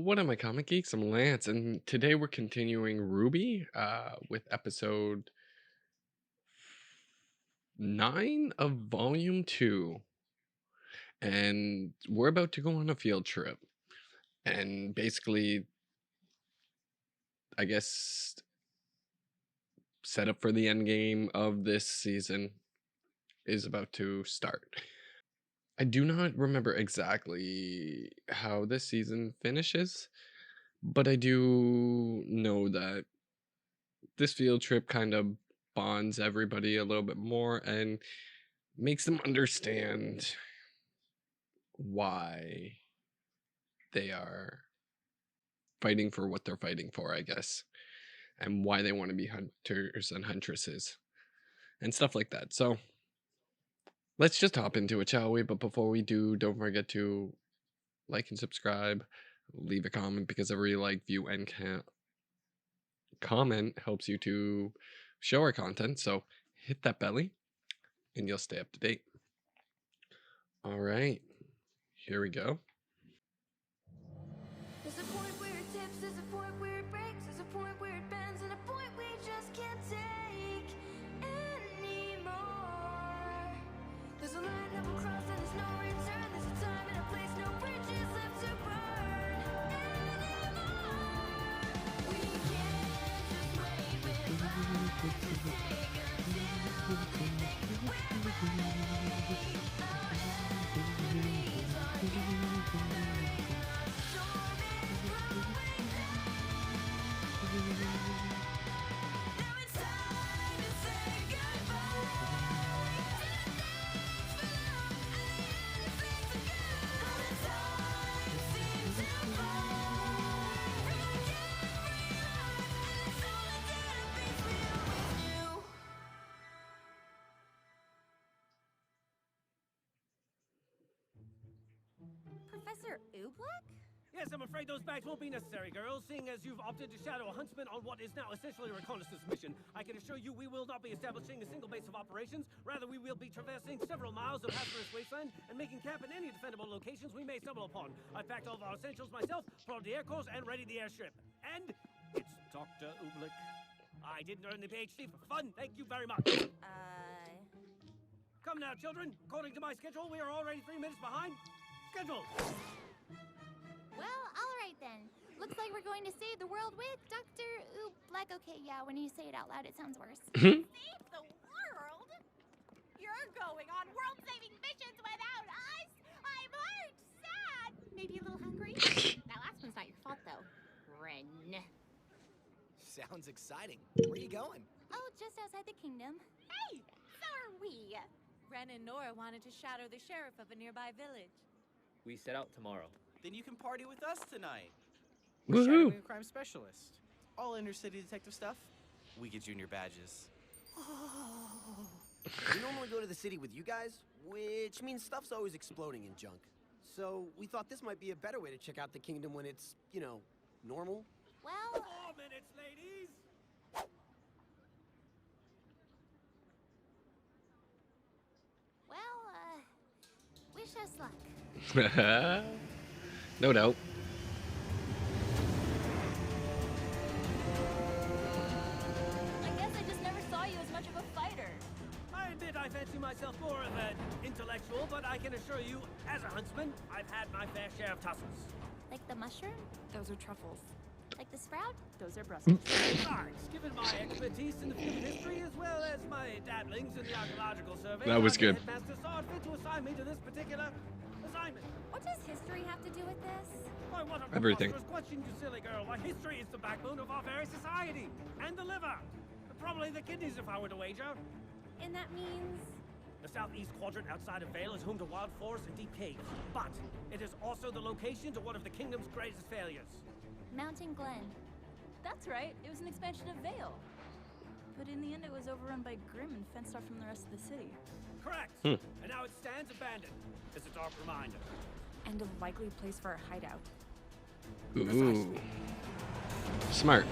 What am I, Comic Geeks? I'm Lance, and today we're continuing RWBY with episode 9 of Volume 2. And we're about to go on a field trip. And basically, I guess, set up for the end game of this season is about to start. I do not remember exactly how this season finishes, but I do know that this field trip kind of bonds everybody a little bit more and makes them understand why they are fighting for what they're fighting for, I guess, and why they want to be hunters and huntresses and stuff like that. So let's just hop into it, shall we? But before we do, don't forget to like and subscribe, leave a comment, because every like, view, and comment helps you to show our content. So hit that belly and you'll stay up to date. All right, here we go. There's a point where it tips, there's a point where it breaks, there's a point where it bends, and a point we just can't take anymore. There's a line that will cross and there's no return. There's a time and a place, no bridges left to burn anymore. We can't just wait with life to take until they think we're ready. Our enemies are gathering, a storm is brewing. Now it's time to say goodbye to the things we love and the things we got. All the time seems to fly. We gotta carry on, and it's all the dead things we always knew. Professor Oobleck? Yes, I'm afraid those bags won't be necessary, girls. Seeing as you've opted to shadow a huntsman on what is now essentially a reconnaissance mission, I can assure you we will not be establishing a single base of operations. Rather, we will be traversing several miles of hazardous wasteland and making camp in any defendable locations we may stumble upon. I've packed all of our essentials myself, brought the air course, and readied the airstrip. And it's Dr. Oobleck. I didn't earn the PhD for fun. Thank you very much. Come now, children. According to my schedule, we are already 3 minutes behind schedule. Well, all right then. Looks like we're going to save the world with Dr. Oobleck. Okay, yeah, when you say it out loud, it sounds worse. Save the world? You're going on world-saving missions without us? I'm hurt, sad, maybe a little hungry. That last one's not your fault, though. Ren. Sounds exciting. Where are you going? Oh, just outside the kingdom. Hey, so are we. Ren and Nora wanted to shadow the sheriff of a nearby village. We set out tomorrow. Then you can party with us tonight. Woohoo! We're shadowing a crime specialist. All inner-city detective stuff. We get junior badges. We normally go to the city with you guys, which means stuff's always exploding in junk. So we thought this might be a better way to check out the kingdom when it's, you know, normal. Well, 4 minutes, ladies. wish us luck. No doubt. I guess I just never saw you as much of a fighter. I admit I fancy myself more of an intellectual, but I can assure you, as a huntsman, I've had my fair share of tussles. Like the mushroom? Those are truffles. Like the sprout? Those are Brussels. Besides, given my expertise in the field of history as well as my dabblings in the archaeological survey, That was good. The headmaster saw it fit to assign me to this particular assignment. What does history have to do with this? Why, what a Everything. preposterous question, you silly girl. Why, history is the backbone of our very society. And the liver. Probably the kidneys, if I were to wager. And that means... The southeast quadrant outside of Vale is home to wild forests and deep caves. But it is also the location to one of the kingdom's greatest failures. Mountain Glen. That's right, it was an expansion of Vale. But in the end, it was overrun by Grimm and fenced off from the rest of the city. Correct. And now it stands abandoned. It's a dark reminder. And a likely place for a hideout. Ooh. Smart.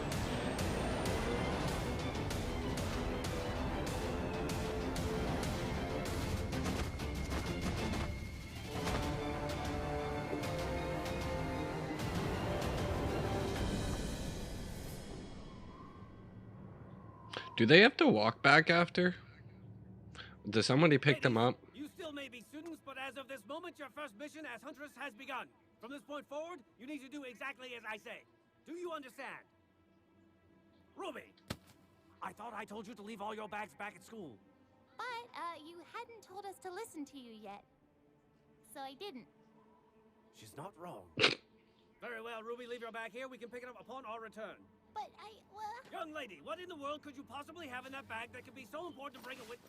Do they have to walk back after? Does somebody pick them up? You still may be students, but as of this moment, your first mission as Huntress has begun. From this point forward, you need to do exactly as I say. Do you understand? Ruby! I thought I told you to leave all your bags back at school. But, you hadn't told us to listen to you yet. So I didn't. She's not wrong. Very well, Ruby, leave your bag here. We can pick it up upon our return. But well... Young lady, what in the world could you possibly have in that bag that could be so important to bring it with...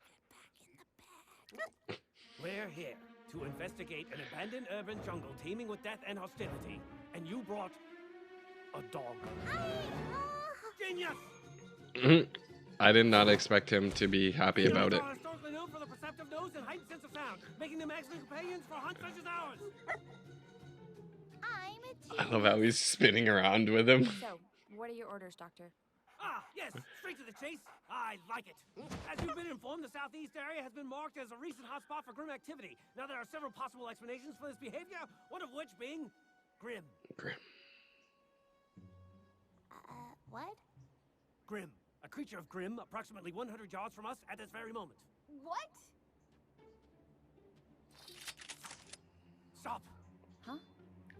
Get back in the bag. We're here to investigate an abandoned urban jungle teeming with death and hostility. And you brought a dog. Genius! I did not expect him to be happy about it. Dogs are historically known for the perceptive nose and heightened sense of sound, making them excellent companions for hunts such as ours. I'm a I love how he's spinning around with him. So, what are your orders, Doctor? Ah, yes, straight to the chase. I like it. As you've been informed, the southeast area has been marked as a recent hotspot for grim activity. Now, there are several possible explanations for this behavior, one of which being grim. Grim. What? Grim. A creature of grim, approximately 100 yards from us at this very moment. What? Stop! Huh?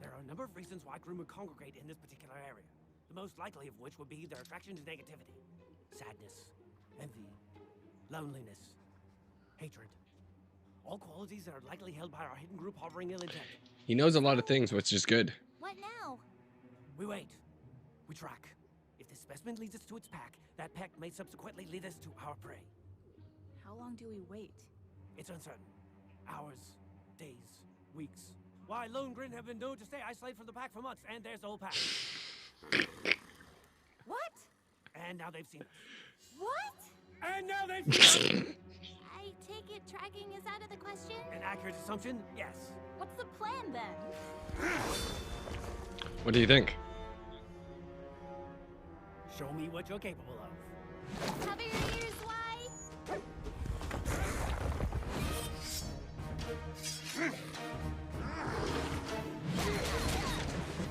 There are a number of reasons why grim would congregate in this particular area. The most likely of which would be their attraction to negativity. Sadness, envy, loneliness, hatred. All qualities that are likely held by our hidden group harboring ill intent. He knows a lot of things, which is good. What now? We wait. We track. If this specimen leads us to its pack, that pack may subsequently lead us to our prey. How long do we wait? It's uncertain. Hours, days, weeks. Why, lone grin have been known to stay isolated from the pack for months, and there's the whole pack. What? And now they've seen us. What? And now they've seen us! I take it tracking is out of the question? An accurate assumption? Yes. What's the plan then? What do you think? Show me what you're capable of. Cover your ears wide.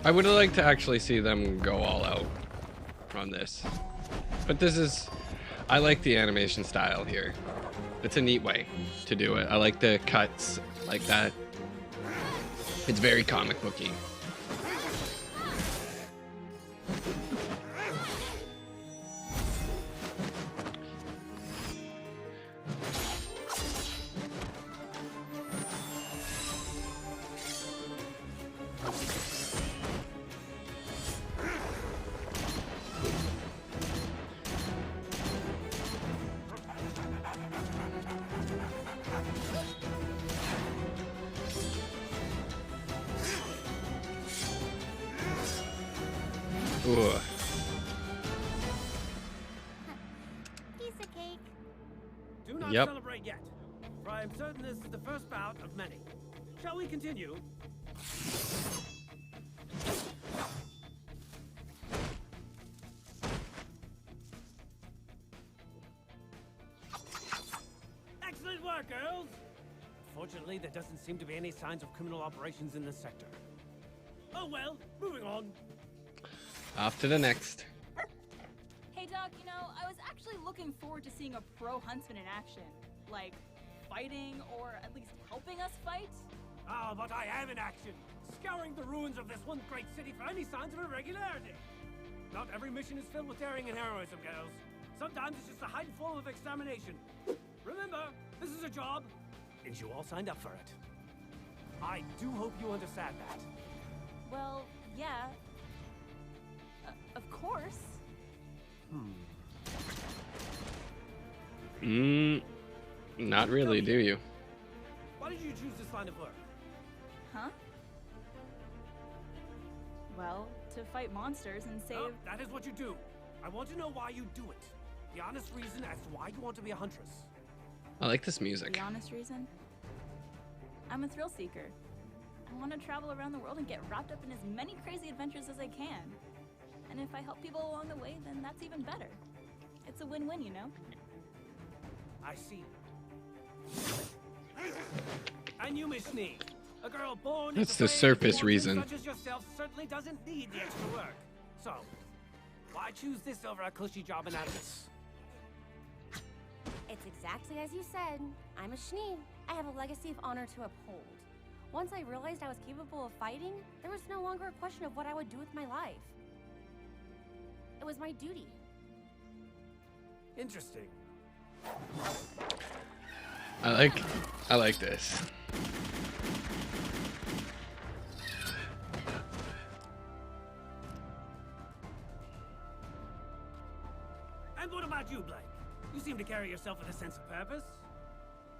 I would have liked to actually see them go all out on this. But this is... I like the animation style here. It's a neat way to do it. I like the cuts like that. It's very comic booky. Ooh. Piece of cake. Do not Yep. celebrate yet, for I am certain this is the first bout of many. Shall we continue? Excellent work, girls! Fortunately, there doesn't seem to be any signs of criminal operations in this sector. Oh well, moving on. Off to the next. Hey, Doc, you know, I was actually looking forward to seeing a pro huntsman in action. Like, fighting, or at least helping us fight. Ah, but I am in action, scouring the ruins of this one great city for any signs of irregularity. Not every mission is filled with daring and heroism, girls. Sometimes it's just a heightened form of extermination. Remember, this is a job, and you all signed up for it. I do hope you understand that. Well, yeah. Of course. Not really, do you? Why did you choose this line of work? Huh? Well, to fight monsters and save... No, that is what you do. I want to know why you do it. The honest reason as to why you want to be a huntress. I like this music. The honest reason? I'm a thrill seeker. I want to travel around the world and get wrapped up in as many crazy adventures as I can. And if I help people along the way, then that's even better. It's a win-win, you know? I see. And you, Miss Snee. A girl born That's into the surface fortune reason. such as yourself certainly doesn't need the extra work. So, why choose this over a cushy job in Atlas? It's exactly as you said. I'm a Schnee. I have a legacy of honor to uphold. Once I realized I was capable of fighting, there was no longer a question of what I would do with my life. It was my duty. Interesting. I like this. And what about you, Blake? You seem to carry yourself with a sense of purpose.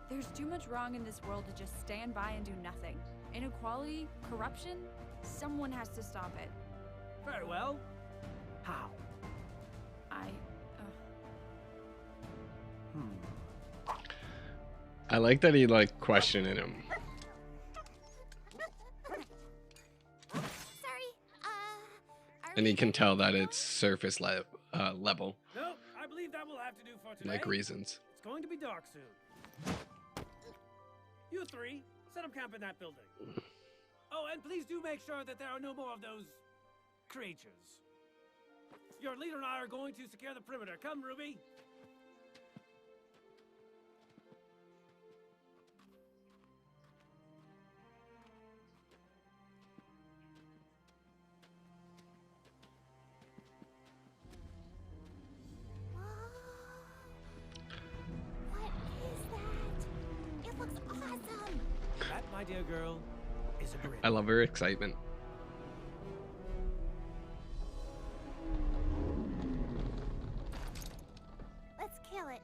There's too much wrong in this world to just stand by and do nothing. Inequality, corruption, someone has to stop it. Very well. How? I like that he like questioning him. Sorry. Are And we he can good? tell that it's surface level, No, I believe that will have to do for today. like reasons. It's going to be dark soon. You three, set up camp in that building. Oh, and please do make sure that there are no more of those creatures. Your leader and I are going to secure the perimeter. Come, Ruby. What is that? It looks awesome. That, my dear girl, is a grid. I love her excitement. Let's kill it.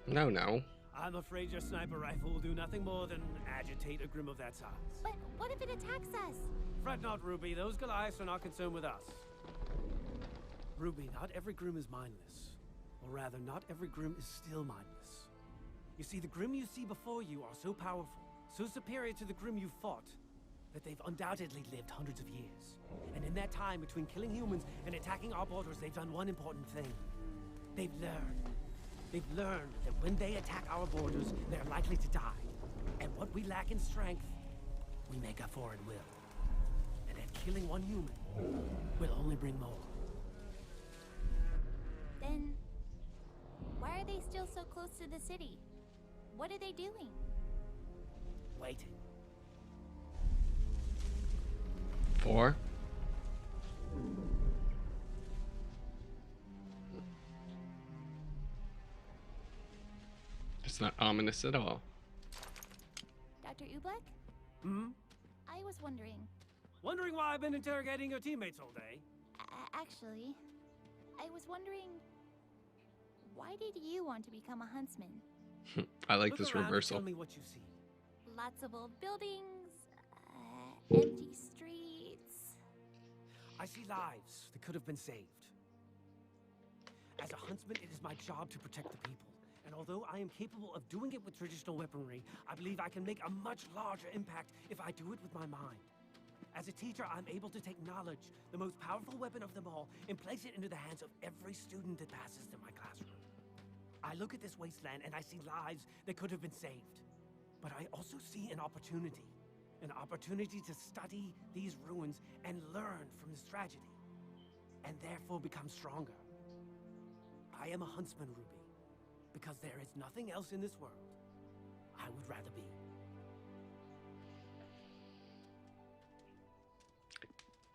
No, no. I'm afraid your sniper rifle will do nothing more than agitate a grim of that size. But what if it attacks us? Fret not, Ruby. Those Goliaths are not concerned with us. Ruby, not every Grim is mindless. Or rather, not every Grim is still mindless. You see, the Grim you see before you are so powerful, so superior to the Grim you fought, that they've undoubtedly lived hundreds of years. And in that time between killing humans and attacking our borders, they've done one important thing. They've learned. They've learned that when they attack our borders, they're likely to die. And what we lack in strength, we make up for in will. And that killing one human will only bring more. Then, why are they still so close to the city? What are they doing? Waiting. 4. It's not ominous at all. Dr. Ublek? Hmm? I was wondering. Wondering why I've been interrogating your teammates all day? Actually, I was wondering, why did you want to become a huntsman? I like Look this around and reversal. Tell me what you see. Lots of old buildings, empty streets. I see lives that could have been saved. As a huntsman, it is my job to protect the people. And although I am capable of doing it with traditional weaponry, I believe I can make a much larger impact if I do it with my mind. As a teacher, I'm able to take knowledge, the most powerful weapon of them all, and place it into the hands of every student that passes through my classroom. I look at this wasteland and I see lives that could have been saved. But I also see an opportunity to study these ruins and learn from this tragedy, and therefore become stronger. I am a huntsman, Ruby, because there is nothing else in this world I would rather be.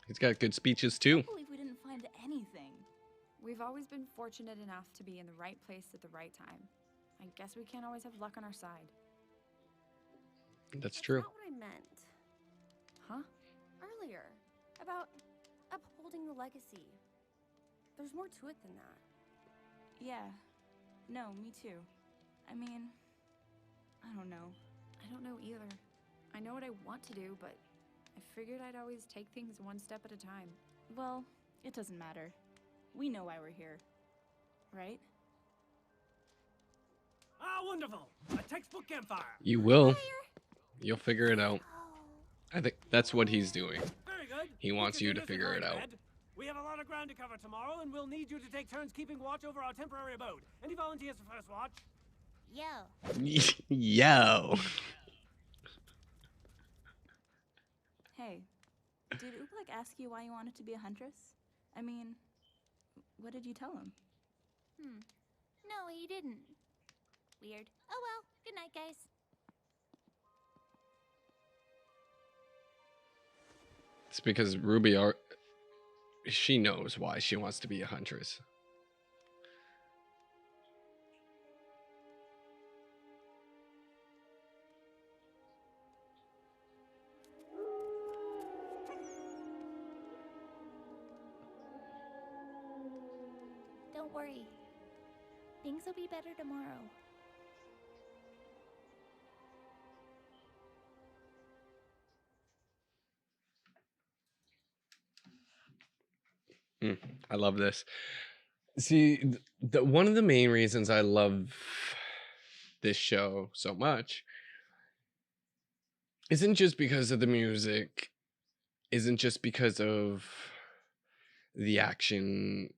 He's got good speeches I too. can't believe we didn't find anything. We've always been fortunate enough to be in the right place at the right time. I guess we can't always have luck on our side. That's true. Not what I meant Huh? earlier about upholding the legacy. There's more to it than that. Yeah. No, me too. I mean, I don't know. I don't know either. I know what I want to do, but I figured I'd always take things one step at a time. Well, it doesn't matter. We know why we're here. Right? Ah, wonderful! A textbook campfire! You will. You'll figure it out. I think that's what he's doing. Very good. He wants We you can to do this figure in it out. bed. We have a lot of ground to cover tomorrow, and we'll need you to take turns keeping watch over our temporary abode. Any volunteers for first watch? Yo. Yo. Hey, did Ublek ask you why you wanted to be a huntress? I mean, what did you tell him? No, he didn't. Weird. Oh well. Good night, guys. It's because she knows why she wants to be a huntress. Don't worry. Things will be better tomorrow. I love this. See, one of the main reasons I love this show so much isn't just because of the music, isn't just because of the action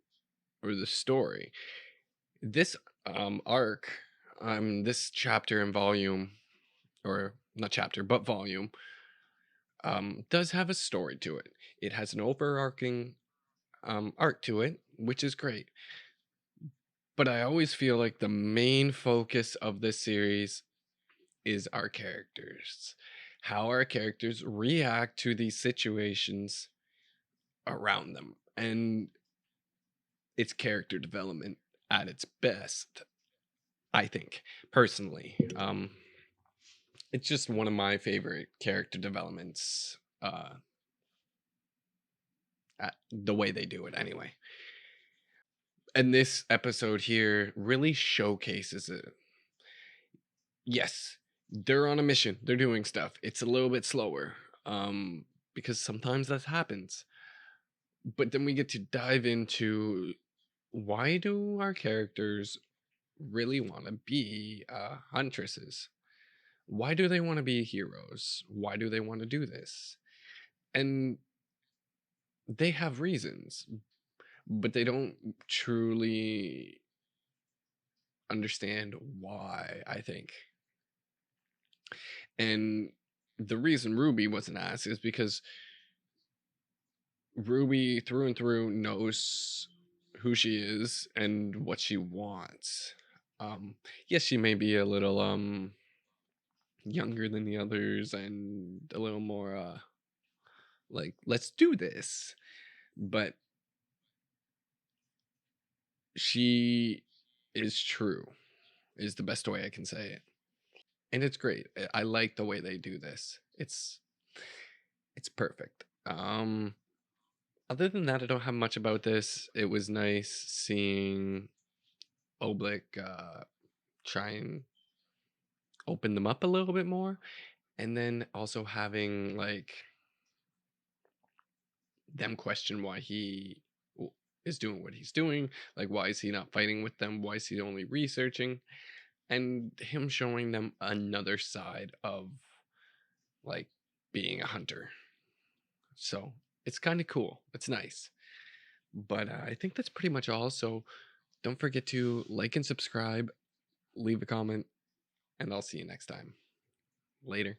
or the story. This arc, this chapter and volume, or not chapter, but volume, does have a story to it. It has an overarching arc to it, which is great. But I always feel like the main focus of this series is our characters. How our characters react to these situations around them. And it's character development at its best, I think, personally. It's just one of my favorite character developments, the way they do it anyway. And this episode here really showcases it. Yes, they're on a mission. They're doing stuff. It's a little bit slower, because sometimes that happens. But then we get to dive into, why do our characters really want to be huntresses? Why do they want to be heroes? Why do they want to do this? And they have reasons, but they don't truly understand why, I think. And the reason Ruby wasn't asked is because Ruby through and through knows who she is and what she wants. Yes, she may be a little younger than the others and a little more like, let's do this. But she is true, is the best way I can say it. And it's great. I like the way they do this. It's perfect. Other than that, I don't have much about this. It was nice seeing Oblick try and open them up a little bit more, and then also having like them question why he is doing what he's doing. Like, why is he not fighting with them? Why is he only researching? And him showing them another side of like being a hunter. So it's kind of cool. It's nice. But I think that's pretty much all. So don't forget to like and subscribe, leave a comment, and I'll see you next time. Later.